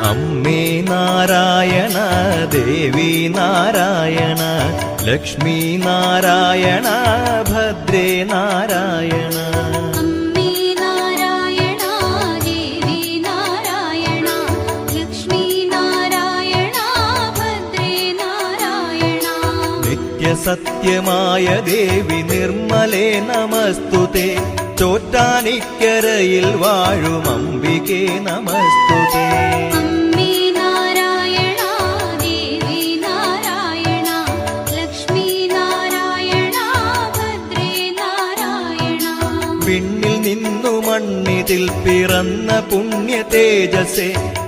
അമ്മേ നാരായണ ദേവി നാരായണ ലക്ഷ്മി നാരായണ ഭദ്രേ നാരായണ. അമ്മേ നാരായണ ദേവി നാരായണ ലക്ഷ്മി നാരായണ ഭദ്രേ നാരായണ. നിത്യസത്യമായ ദേവി നിർമ്മലേ നമസ്തുതേ. ചോറ്റാനിക്കരയിൽ വാഴും അംബികേ നമസ്തുതേ. അമ്മേ നാരായണ ദേവി നാരായണ ലക്ഷ്മി നാരായണ ഭദ്രേ നാരായണ. വിണ്ണിൽ നിന്നു മണ്ണിതിൽ പിറന്ന പുണ്യ തേജസ്സേ